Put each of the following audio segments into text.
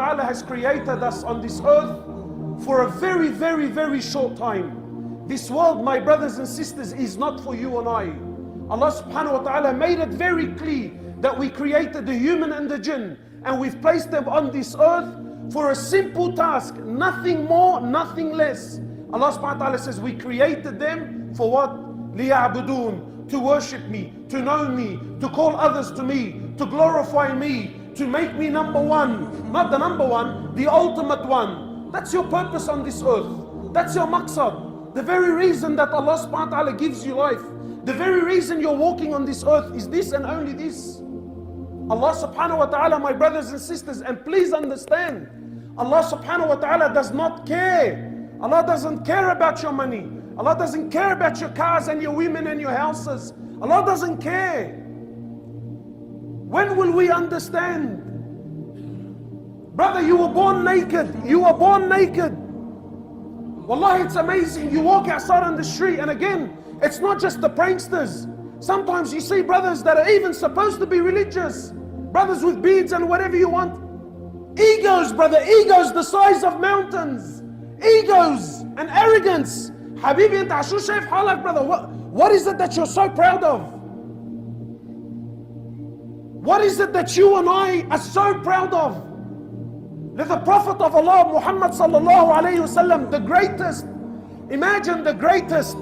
ta'ala has created us on this earth for a very, very, very short time. This world, my brothers and sisters, is not for you and I. Allah subhanahu wa ta'ala made it very clear that we created the human and the jinn, and we've placed them on this earth for a simple task, nothing more, nothing less. Allah subhanahu wa ta'ala says we created them for what? لِيَعْبُدُونَ, to worship me, to know me, to call others to me, to glorify me, to make me number one. Not the number one, the ultimate one. That's your purpose on this earth. That's your maqsad. The very reason that Allah subhanahu wa ta'ala gives you life, the very reason you're walking on this earth is this and only this. Allah subhanahu wa ta'ala, my brothers and sisters, and please understand, Allah subhanahu wa ta'ala does not care. Allah doesn't care about your money. Allah doesn't care about your cars and your women and your houses. Allah doesn't care. When will we understand? Brother, you were born naked. You were born naked. Wallahi, it's amazing. You walk outside on the street, and again, it's not just the pranksters. Sometimes you see brothers that are even supposed to be religious. Brothers with beards and whatever you want. Egos, brother, egos the size of mountains. Egos and arrogance. Habibi, anta ashu shaif halak, brother. What is it that you're so proud of? What is it that you and I are so proud of? That the Prophet of Allah, Mohammad sallallahu alayhi wasallam, the greatest. Imagine the greatest.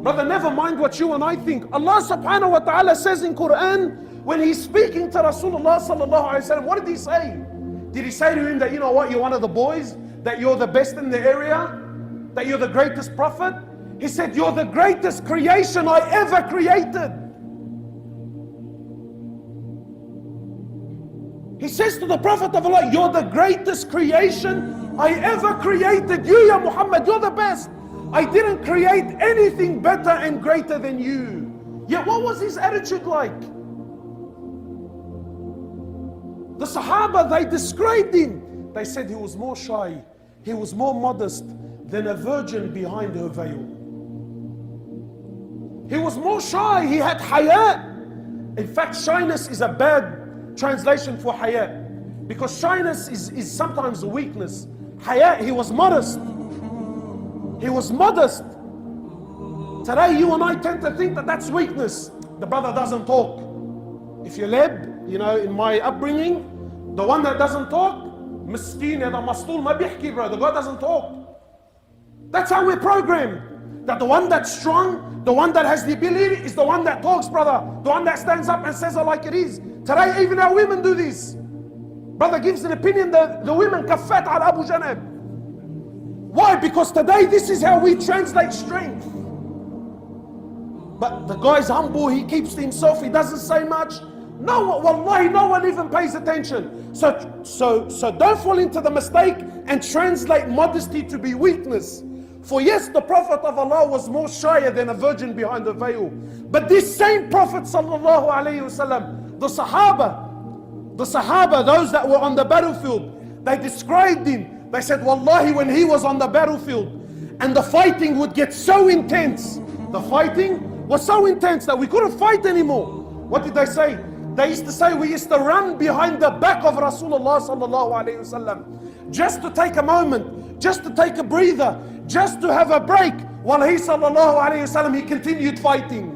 Brother, never mind what you and I think. Allah subhanahu wa ta'ala says in Quran, when He's speaking to Rasulullah sallallahu alayhi wasallam, what did He say? Did He say to him that, you know what, you're one of the boys? That you're the best in the area? That you're the greatest prophet? He said, you're the greatest creation I ever created. He says to the Prophet of Allah, you're the greatest creation I ever created. You, ya Muhammad, you're the best. I didn't create anything better and greater than you. Yet what was his attitude like? The Sahaba, they described him. They said he was more shy, he was more modest than a virgin behind her veil. He was more shy, he had haya. In fact, shyness is a bad translation for haya, because shyness is sometimes a weakness. Haya, he was modest. He was modest. Today you and I tend to think that that's weakness. The brother doesn't talk. If you're led, you know, in my upbringing, the one that doesn't talk, miskeen, the mastul ma bihki, bro. The guy doesn't talk. That's how we're programmed. That the one that's strong, the one that has the ability, is the one that talks, brother. The one that stands up and says it like it is. Today even our women do this. Brother gives an opinion that the women kaffat al Abu Janab. Why? Because today this is how we translate strength. But the guy's humble, he keeps to himself, he doesn't say much. No one, wallahi, no one even pays attention. So don't fall into the mistake and translate modesty to be weakness. For yes, the Prophet of Allah was more shyer than a virgin behind the veil. But this same Prophet sallallahu alayhi wasallam, the Sahaba, those that were on the battlefield, they described him. They said, wallahi, when he was on the battlefield and the fighting would get so intense, the fighting was so intense that we couldn't fight anymore. What did they say? They used to say, we used to run behind the back of Rasulullah sallallahu alayhi wasallam, just to take a moment, just to take a breather, just to have a break, while he sallallahu alayhi wasallam, he continued fighting.